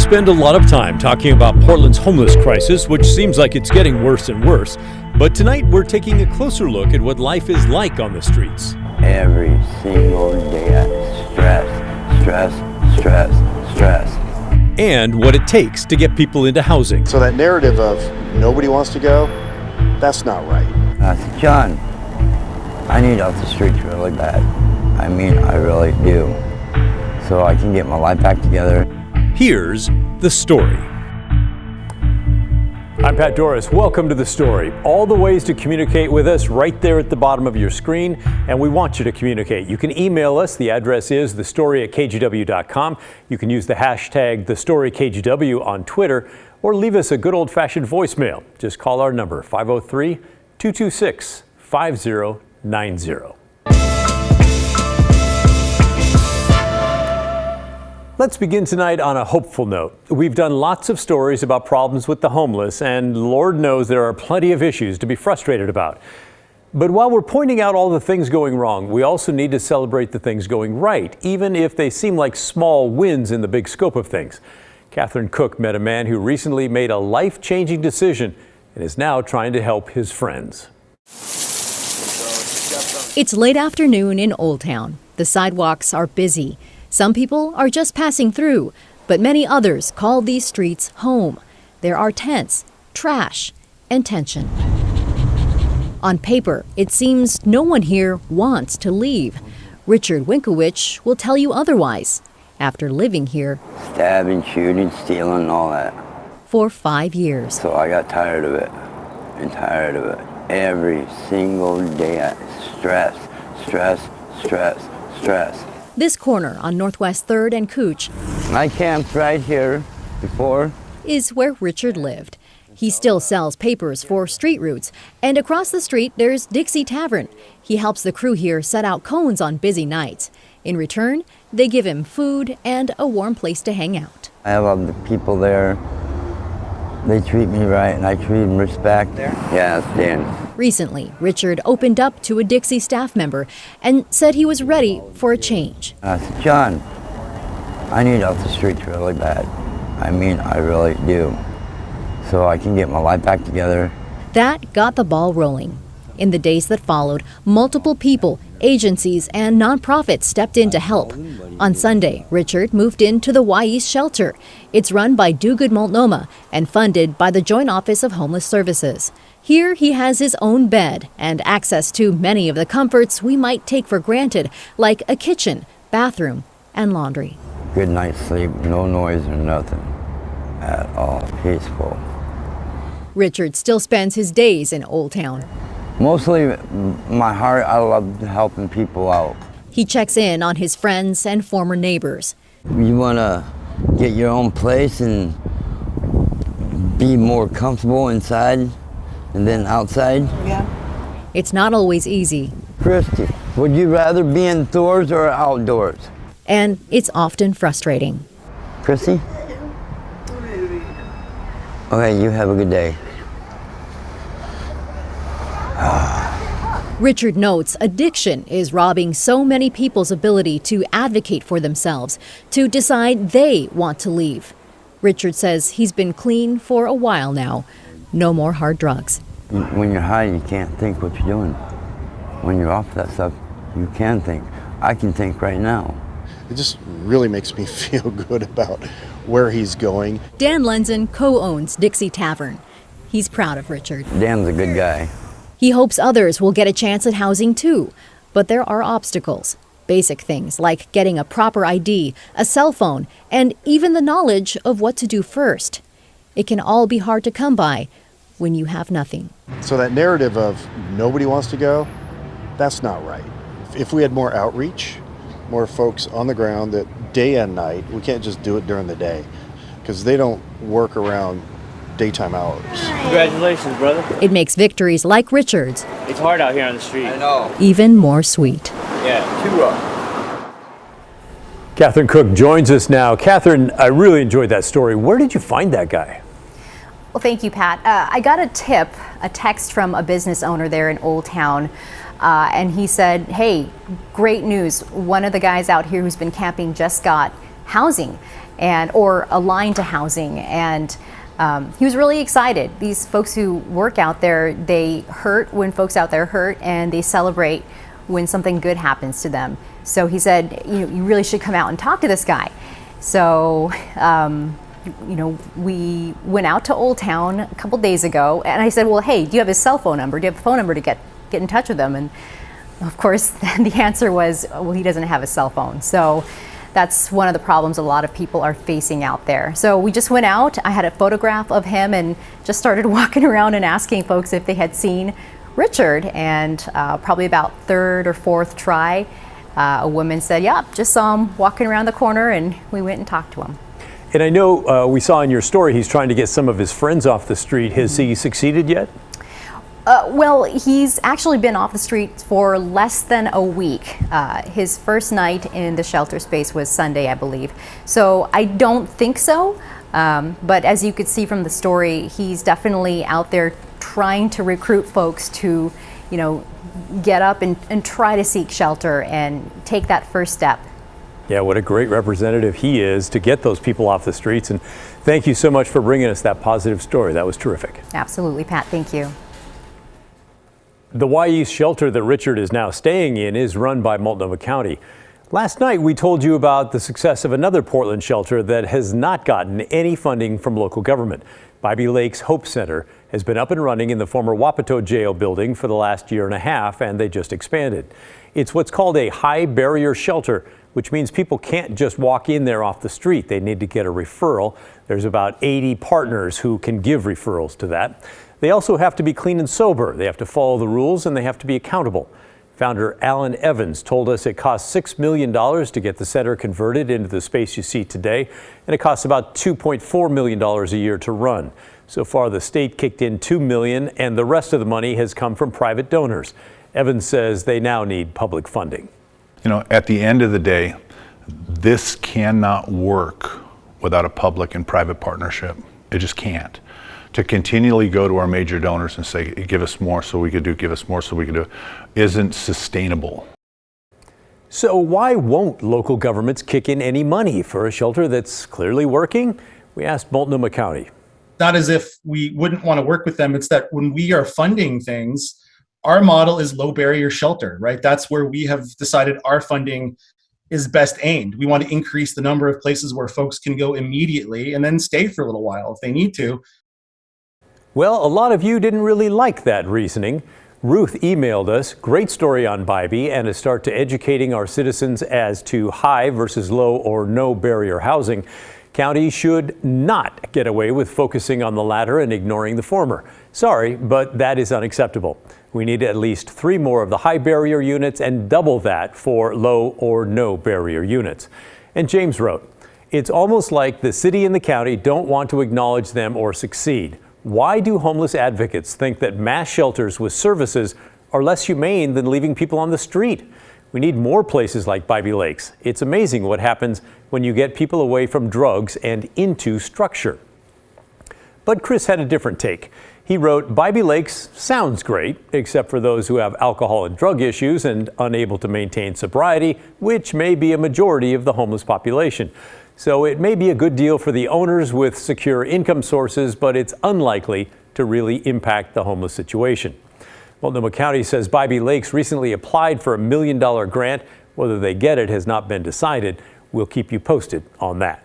spend a lot of time talking about Portland's homeless crisis, which seems like it's getting worse and worse. But tonight we're taking a closer look at what life is like on the streets. Every single day, stress. And what it takes to get people into housing. So that narrative of nobody wants to go, that's not right. I said, John, I need off the streets really bad. I mean, I really do. So I can get my life back together. Here's the story. I'm Pat Doris. Welcome to The Story. All the ways to communicate with us right there at the bottom of your screen, and we want you to communicate. You can email us. The address is thestory@kgw.com. You can use the hashtag TheStoryKGW on Twitter, or leave us a good old-fashioned voicemail. Just call our number, 503-226-5090. Let's begin tonight on a hopeful note. We've done lots of stories about problems with the homeless, and Lord knows there are plenty of issues to be frustrated about. But while we're pointing out all the things going wrong, we also need to celebrate the things going right, even if they seem like small wins in the big scope of things. Catherine Cook met a man who recently made a life-changing decision and is now trying to help his friends. It's late afternoon in Old Town. The sidewalks are busy. Some people are just passing through, but many others call these streets home. There are tents, trash, and tension. On paper, it seems no one here wants to leave. Richard Winkowich will tell you otherwise after living here. Stabbing, shooting, stealing, all that. For 5 years. So I got tired of it. Every single day, stress. This corner on Northwest 3rd and Cooch I camped right here before. Is where Richard lived. He still sells papers for street routes, and across the street there's Dixie Tavern. He helps the crew here set out cones on busy nights. In return, they give him food and a warm place to hang out. I have other people there. They treat me right, and I treat them with respect. Yeah, it's Dan. Recently, Richard opened up to a Dixie staff member and said he was ready for a change. I said, John, I need off the streets really bad. I mean, I really do. So I can get my life back together. That got the ball rolling. In the days that followed, multiple people, agencies, and nonprofits stepped in to help. On Sunday, Richard moved into the Y East shelter. It's run by Do Good Multnomah and funded by the Joint Office of Homeless Services. Here he has his own bed and access to many of the comforts we might take for granted, like a kitchen, bathroom, and laundry. Good night's sleep, no noise or nothing at all, peaceful. Richard still spends his days in Old Town. Mostly my heart, I love helping people out. He checks in on his friends and former neighbors. You want to get your own place and be more comfortable inside and then outside? Yeah. It's not always easy. Christy, would you rather be indoors or outdoors? And it's often frustrating. Christy? Okay, you have a good day. Richard notes addiction is robbing so many people's ability to advocate for themselves, to decide they want to leave. Richard says he's been clean for a while now. No more hard drugs. When you're high, you can't think what you're doing. When you're off that stuff, you can think. I can think right now. It just really makes me feel good about where he's going. Dan Lenzen co-owns Dixie Tavern. He's proud of Richard. Dan's a good guy. He hopes others will get a chance at housing too, but there are obstacles. Basic things like getting a proper ID, a cell phone, and even the knowledge of what to do first. It can all be hard to come by when you have nothing. So that narrative of nobody wants to go, that's not right. If we had more outreach, more folks on the ground that day and night, we can't just do it during the day because they don't work around daytime hours. Congratulations, brother. It makes victories like Richard's It's hard out here on the street. I know. even more sweet. Yeah, too rough. Catherine Cook joins us now. Catherine, I really enjoyed that story. Where did you find that guy? Well, thank you, Pat. I got a text from a business owner there in Old Town, and he said, hey, great news. One of the guys out here who's been camping just got housing. or a line to housing. And he was really excited. These folks who work out there, they hurt when folks out there hurt, and they celebrate when something good happens to them. So he said, you really should come out and talk to this guy. So, we went out to Old Town a couple days ago, and I said, well, hey, do you have his cell phone number? Do you have a phone number to get in touch with him? And of course, the answer was, well, he doesn't have a cell phone. So that's one of the problems a lot of people are facing out there. So we just went out, I had a photograph of him and just started walking around and asking folks if they had seen Richard. And probably about third or fourth try, a woman said, yeah, just saw him walking around the corner, and we went and talked to him. And I know we saw in your story he's trying to get some of his friends off the street. Has he succeeded yet? Well, he's actually been off the street for less than a week. His first night in the shelter space was Sunday, I believe. So I don't think so. But as you could see from the story, he's definitely out there trying to recruit folks to, get up and try to seek shelter and take that first step. Yeah, what a great representative he is to get those people off the streets. And thank you so much for bringing us that positive story. That was terrific. Absolutely, Pat. Thank you. The Y-East shelter that Richard is now staying in is run by Multnomah County. Last night, we told you about the success of another Portland shelter that has not gotten any funding from local government. Bybee Lake's Hope Center has been up and running in the former Wapato jail building for the last year and a half, and they just expanded. It's what's called a high barrier shelter, which means people can't just walk in there off the street. They need to get a referral. There's about 80 partners who can give referrals to that. They also have to be clean and sober. They have to follow the rules, and they have to be accountable. Founder Alan Evans told us it costs $6 million to get the center converted into the space you see today, and it costs about $2.4 million a year to run. So far, the state kicked in $2 million, and the rest of the money has come from private donors. Evans says they now need public funding. At the end of the day, this cannot work without a public and private partnership. It just can't. To continually go to our major donors and say, give us more so we could do, give us more so we could do, isn't sustainable. So why won't local governments kick in any money for a shelter that's clearly working? We asked Multnomah County. Not as if we wouldn't want to work with them. It's that when we are funding things, our model is low barrier shelter, right? That's where we have decided our funding is best aimed. We want to increase the number of places where folks can go immediately and then stay for a little while if they need to. Well, a lot of you didn't really like that reasoning. Ruth emailed us, great story on Bybee and a start to educating our citizens as to high versus low or no barrier housing. Counties should not get away with focusing on the latter and ignoring the former. Sorry, but that is unacceptable. We need at least 3 more of the high barrier units and double that for low or no barrier units. And James wrote, it's almost like the city and the county don't want to acknowledge them or succeed. Why do homeless advocates think that mass shelters with services are less humane than leaving people on the street? We need more places like Bybee Lakes. It's amazing what happens when you get people away from drugs and into structure. But Chris had a different take. He wrote, Bybee Lakes sounds great, except for those who have alcohol and drug issues and unable to maintain sobriety, which may be a majority of the homeless population. So it may be a good deal for the owners with secure income sources, but it's unlikely to really impact the homeless situation. Multnomah County says Bybee Lakes recently applied for a $1 million grant. Whether they get it has not been decided. We'll keep you posted on that.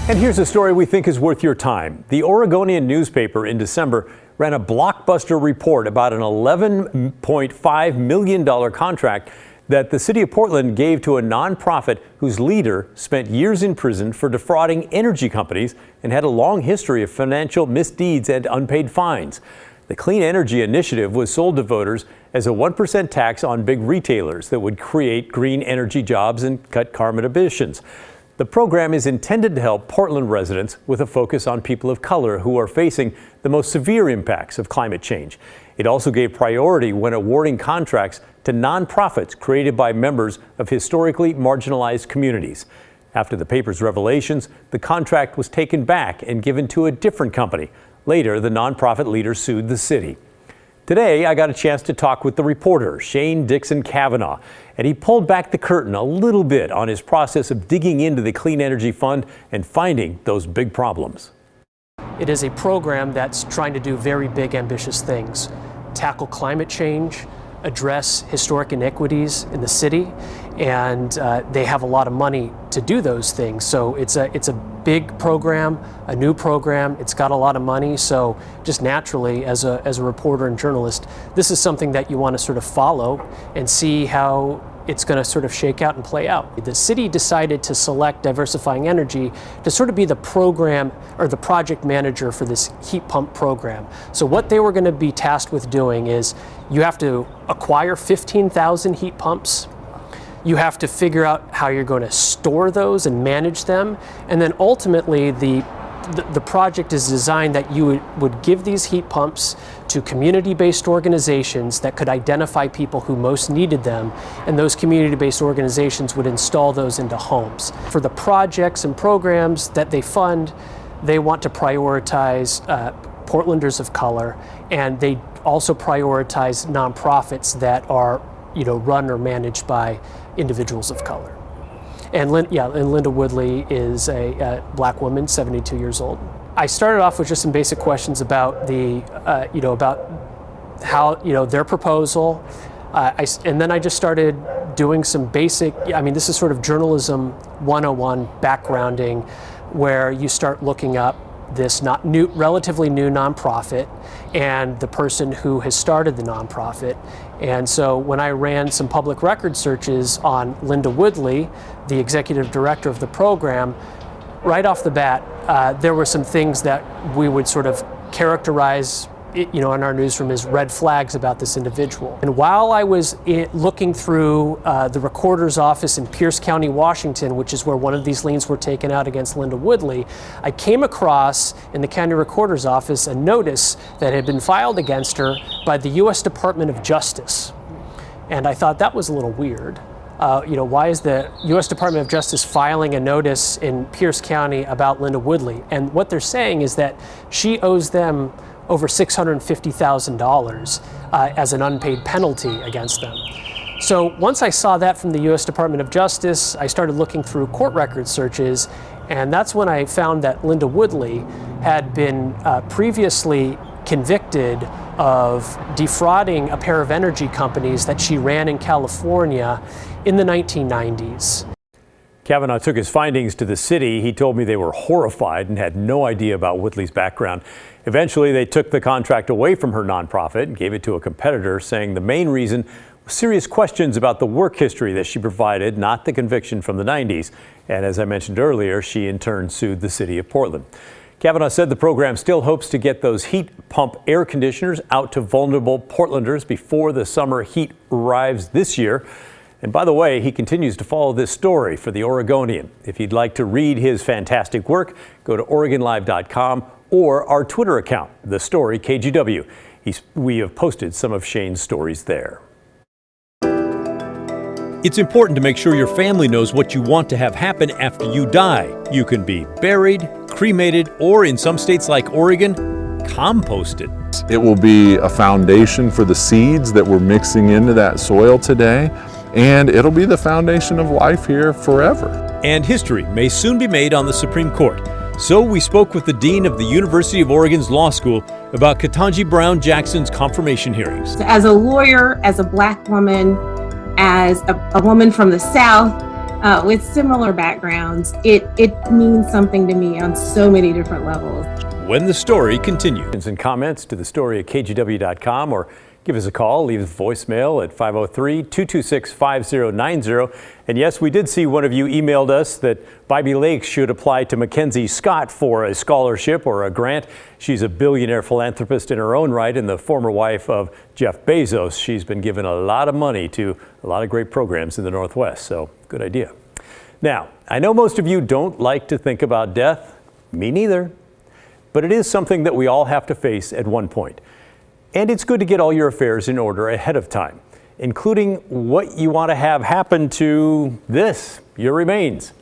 And here's a story we think is worth your time. The Oregonian newspaper in December ran a blockbuster report about an $11.5 million contract that the city of Portland gave to a nonprofit whose leader spent years in prison for defrauding energy companies and had a long history of financial misdeeds and unpaid fines. The Clean Energy Initiative was sold to voters as a 1% tax on big retailers that would create green energy jobs and cut carbon emissions. The program is intended to help Portland residents with a focus on people of color who are facing the most severe impacts of climate change. It also gave priority when awarding contracts to nonprofits created by members of historically marginalized communities. After the paper's revelations, the contract was taken back and given to a different company. Later, the nonprofit leader sued the city. Today, I got a chance to talk with the reporter, Shane Dixon Kavanaugh, and he pulled back the curtain a little bit on his process of digging into the Clean Energy Fund and finding those big problems. It is a program that's trying to do very big, ambitious things. Tackle climate change, address historic inequities in the city, and they have a lot of money to do those things. So it's a big program, a new program. It's got a lot of money. So just naturally, as a reporter and journalist, this is something that you want to sort of follow and see how it's going to sort of shake out and play out. The city decided to select Diversifying Energy to sort of be the program or the project manager for this heat pump program. So what they were going to be tasked with doing is you have to acquire 15,000 heat pumps. You have to figure out how you're going to store those and manage them. And then ultimately the project is designed that you would give these heat pumps to community-based organizations that could identify people who most needed them, and those community-based organizations would install those into homes. For the projects and programs that they fund, they want to prioritize Portlanders of color, and they also prioritize nonprofits that are, run or managed by individuals of color. And Linda Woodley is a black woman, 72 years old. I started off with just some basic questions about about how, their proposal. And then I just started doing some basic, this is sort of journalism 101 backgrounding, where you start looking up this relatively new nonprofit and the person who has started the nonprofit. And so when I ran some public record searches on Linda Woodley, the executive director of the program, right off the bat, there were some things that we would sort of characterize in our newsroom as red flags about this individual. And while I was looking through the recorder's office in Pierce County, Washington, which is where one of these liens were taken out against Linda Woodley, I came across in the county recorder's office a notice that had been filed against her by the U.S. Department of Justice. And I thought that was a little weird. Why is the U.S. Department of Justice filing a notice in Pierce County about Linda Woodley? And what they're saying is that she owes them over $650,000 as an unpaid penalty against them. So once I saw that from the U.S. Department of Justice, I started looking through court record searches, and that's when I found that Linda Woodley had been previously convicted of defrauding a pair of energy companies that she ran in California in the 1990s. Kavanaugh took his findings to the city. He told me they were horrified and had no idea about Woodley's background. Eventually, they took the contract away from her nonprofit and gave it to a competitor, saying the main reason was serious questions about the work history that she provided, not the conviction from the 90s. And as I mentioned earlier, she in turn sued the city of Portland. Kavanaugh said the program still hopes to get those heat pump air conditioners out to vulnerable Portlanders before the summer heat arrives this year. And by the way, he continues to follow this story for the Oregonian. If you'd like to read his fantastic work, go to OregonLive.com or our Twitter account, The Story KGW. We have posted some of Shane's stories there. It's important to make sure your family knows what you want to have happen after you die. You can be buried, cremated, or in some states like Oregon, composted. It will be a foundation for the seeds that we're mixing into that soil today, and it'll be the foundation of life here forever. And history may soon be made on the Supreme Court. So we spoke with the Dean of the University of Oregon's Law School about Ketanji Brown Jackson's confirmation hearings. As a lawyer, as a Black woman, as a woman from the South with similar backgrounds, it means something to me on so many different levels. When the story continues. And comments to the story at KGW.com or give us a call, leave a voicemail at 503-226-5090. And yes, we did see one of you emailed us that Bybee Lake should apply to Mackenzie Scott for a scholarship or a grant. She's a billionaire philanthropist in her own right and the former wife of Jeff Bezos. She's been given a lot of money to a lot of great programs in the Northwest, so good idea. Now, I know most of you don't like to think about death. Me neither. But it is something that we all have to face at one point. And it's good to get all your affairs in order ahead of time, including what you want to have happen to your remains.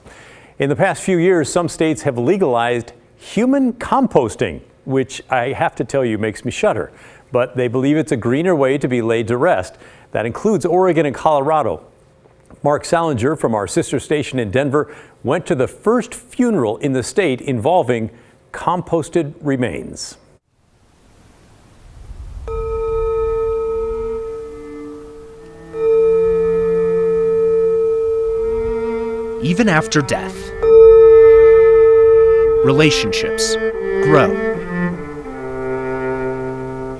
In the past few years, some states have legalized human composting, which I have to tell you makes me shudder. but they believe it's a greener way to be laid to rest. That includes Oregon and Colorado. Mark Salinger from our sister station in Denver went to the first funeral in the state involving composted remains. Even after death, relationships grow.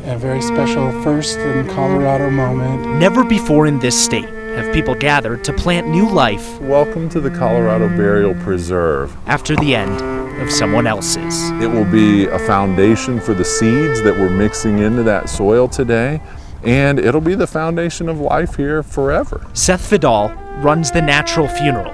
A very special first in Colorado moment. Never before in this state have people gathered to plant new life. Welcome to the Colorado Burial Preserve. After the end of someone else's. It will be a foundation for the seeds that we're mixing into that soil today, and it'll be the foundation of life here forever. Seth Vidal runs the natural funeral.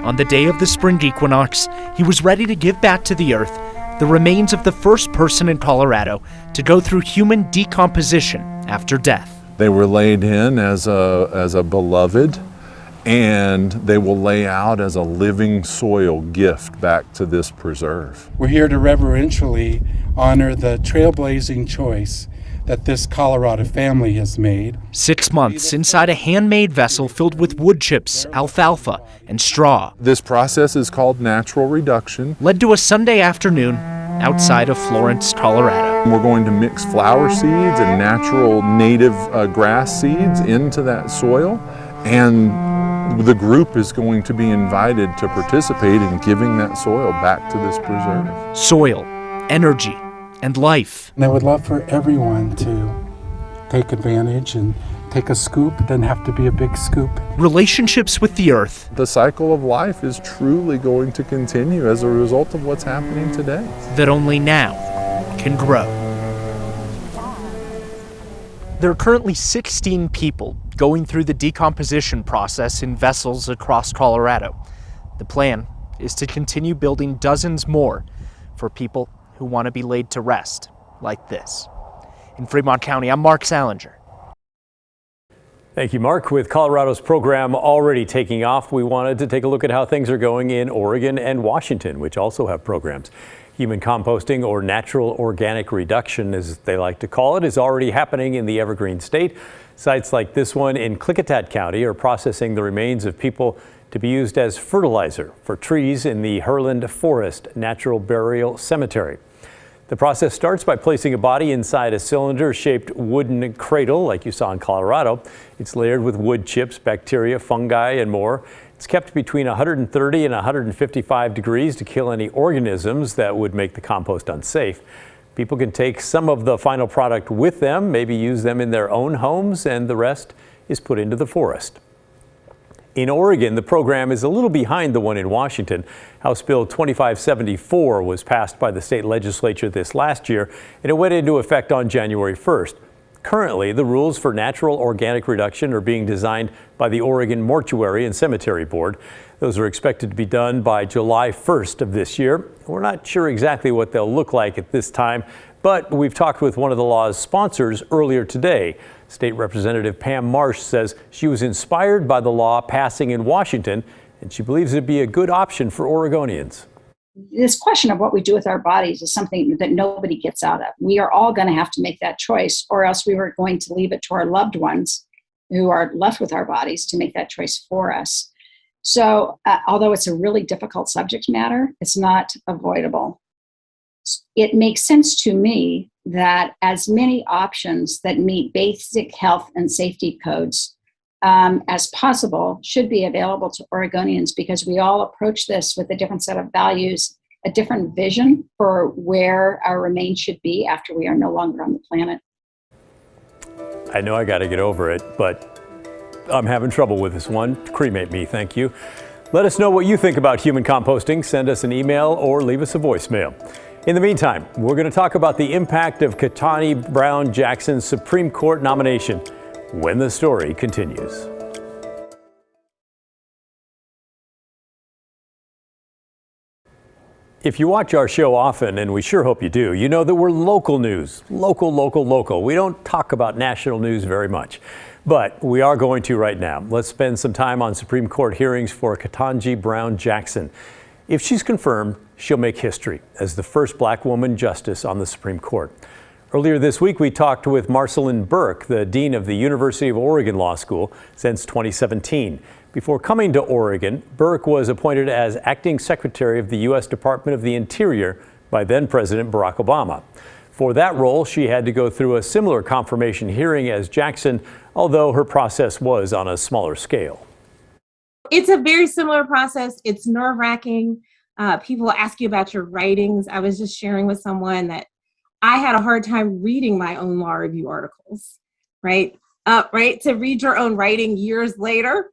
On the day of the spring equinox, he was ready to give back to the earth the remains of the first person in Colorado to go through human decomposition after death. They were laid in as a beloved, and they will lay out as a living soil gift back to this preserve. We're here to reverentially honor the trailblazing choice that this Colorado family has made. 6 months inside a handmade vessel filled with wood chips, alfalfa, and straw. This process is called natural reduction. Led to a Sunday afternoon outside of Florence, Colorado. We're going to mix flower seeds and natural native grass seeds into that soil, and the group is going to be invited to participate in giving that soil back to this preserve. Soil, energy, and life. And I would love for everyone to take advantage and take a scoop. It doesn't have to be a big scoop. Relationships with the earth. The cycle of life is truly going to continue as a result of what's happening today. That only now can grow. There are currently 16 people going through the decomposition process in vessels across Colorado. The plan is to continue building dozens more for people who want to be laid to rest like this. In Fremont County, I'm Mark Salinger. Thank you, Mark. With Colorado's program already taking off, we wanted to take a look at how things are going in Oregon and Washington, which also have programs. Human composting, or natural organic reduction, as they like to call it, is already happening in the Evergreen State. Sites like this one in Klickitat County are processing the remains of people to be used as fertilizer for trees in the Herland Forest Natural Burial Cemetery. The process starts by placing a body inside a cylinder-shaped wooden cradle like you saw in Colorado. It's layered with wood chips, bacteria, fungi, and more. It's kept between 130 and 155 degrees to kill any organisms that would make the compost unsafe. People can take some of the final product with them, maybe use them in their own homes, and the rest is put into the forest. In Oregon, the program is a little behind the one in Washington. House Bill 2574 was passed by the state legislature this last year, and it went into effect on January 1st. Currently, the rules for natural organic reduction are being designed by the Oregon Mortuary and Cemetery Board. Those are expected to be done by July 1st of this year. We're not sure exactly what they'll look like at this time, but we've talked with one of the law's sponsors earlier today. State Representative Pam Marsh says she was inspired by the law passing in Washington, and she believes it'd be a good option for Oregonians. This question of what we do with our bodies is something that nobody gets out of. We are all going to have to make that choice, or else we were going to leave it to our loved ones who are left with our bodies to make that choice for us. So although it's a really difficult subject matter, it's not avoidable. It makes sense to me that as many options that meet basic health and safety codes as possible should be available to Oregonians, because we all approach this with a different set of values, a different vision for where our remains should be after we are no longer on the planet. I know I got to get over it, but I'm having trouble with this one. Cremate me, thank you. Let us know what you think about human composting. Send us an email or leave us a voicemail. In the meantime, we're going to talk about the impact of Ketanji Brown Jackson's Supreme Court nomination when the story continues. If you watch our show often, and we sure hope you do, you know that we're local news. Local. We don't talk about national news very much, but we are going to right now. Let's spend some time on Supreme Court hearings for Ketanji Brown Jackson. If she's confirmed, she'll make history as the first black woman justice on the Supreme Court. Earlier this week, we talked with Marceline Burke, the dean of the University of Oregon Law School since 2017. Before coming to Oregon, Burke was appointed as acting secretary of the U.S. Department of the Interior by then President Barack Obama. For that role, she had to go through a similar confirmation hearing as Jackson, although her process was on a smaller scale. It's a very similar process. It's nerve-wracking. People ask you about your writings. I was just sharing with someone that I had a hard time reading my own law review articles, right? To read your own writing years later,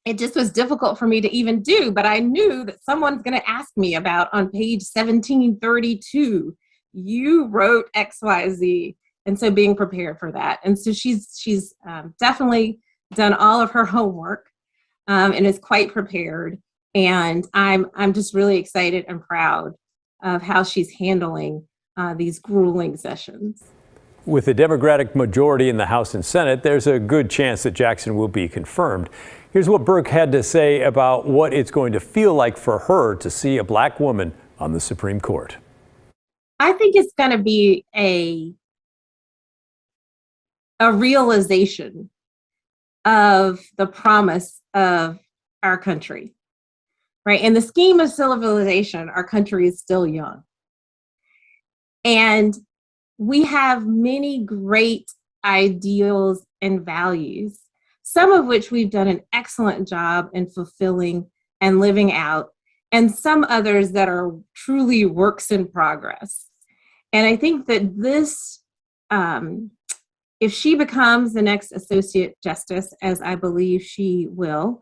it just was difficult for me to even do, but I knew that someone's going to ask me about on page 1732, you wrote X, Y, Z. And so being prepared for that. And so she's definitely done all of her homework and is quite prepared. And I'm just really excited and proud of how she's handling these grueling sessions. With a Democratic majority in the House and Senate, there's a good chance that Jackson will be confirmed. Here's what Burke had to say about what it's going to feel like for her to see a black woman on the Supreme Court. I think it's going to be a realization of the promise of our country, right? In the scheme of civilization, our country is still young. And we have many great ideals and values, some of which we've done an excellent job in fulfilling and living out, and some others that are truly works in progress. And I think that this, if she becomes the next Associate Justice, as I believe she will,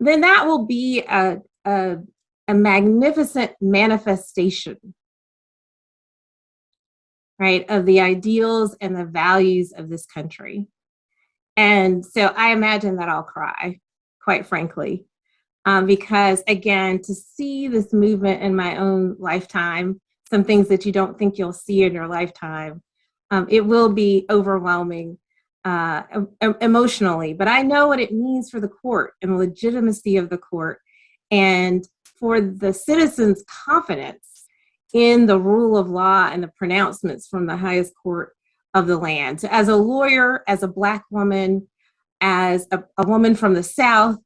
then that will be a magnificent manifestation, right, of the ideals and the values of this country. And so I imagine that I'll cry, quite frankly, because again, to see this movement in my own lifetime, some things that you don't think you'll see in your lifetime, it will be overwhelming emotionally. But I know what it means for the court and the legitimacy of the court and for the citizens' confidence in the rule of law and the pronouncements from the highest court of the land. So as a lawyer, as a Black woman, as a woman from the South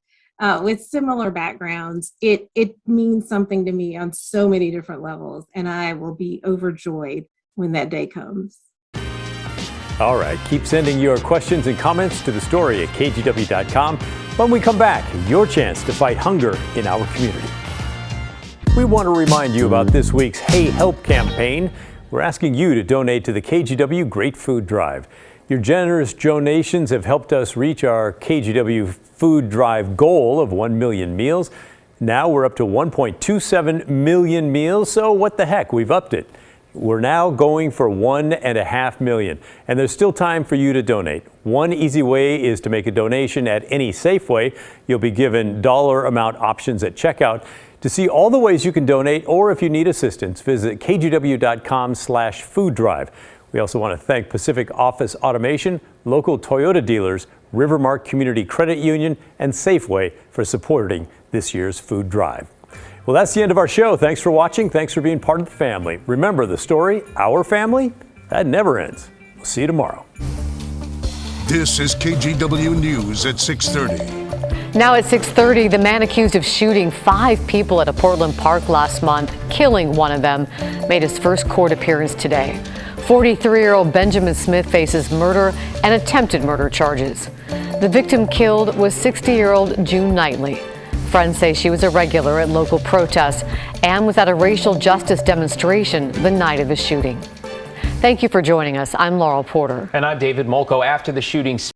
with similar backgrounds, it means something to me on so many different levels, and I will be overjoyed when that day comes. All right, keep sending your questions and comments to the story at KGW.com. When we come back, your chance to fight hunger in our community. We want to remind you about this week's Hey Help campaign. We're asking you to donate to the KGW Great Food Drive. Your generous donations have helped us reach our KGW Food Drive goal of 1 million meals. Now we're up to 1.27 million meals, so what the heck, we've upped it. We're now going for 1.5 million, and there's still time for you to donate. One easy way is to make a donation at any Safeway. You'll be given dollar amount options at checkout. To see all the ways you can donate, or if you need assistance, visit kgw.com/food drive. We also want to thank Pacific Office Automation, local Toyota dealers, Rivermark Community Credit Union, and Safeway for supporting this year's food drive. Well, that's the end of our show. Thanks for watching. Thanks for being part of the family. Remember, the story, our family, that never ends. We'll see you tomorrow. This is KGW News at 6:30. Now at 6:30, the man accused of shooting 5 people at a Portland park last month, killing one of them, made his first court appearance today. 43-year-old Benjamin Smith faces murder and attempted murder charges. The victim killed was 60-year-old June Knightley. Friends say she was a regular at local protests and was at a racial justice demonstration the night of the shooting. Thank you for joining us. I'm Laurel Porter. And I'm David Molko. After the shooting,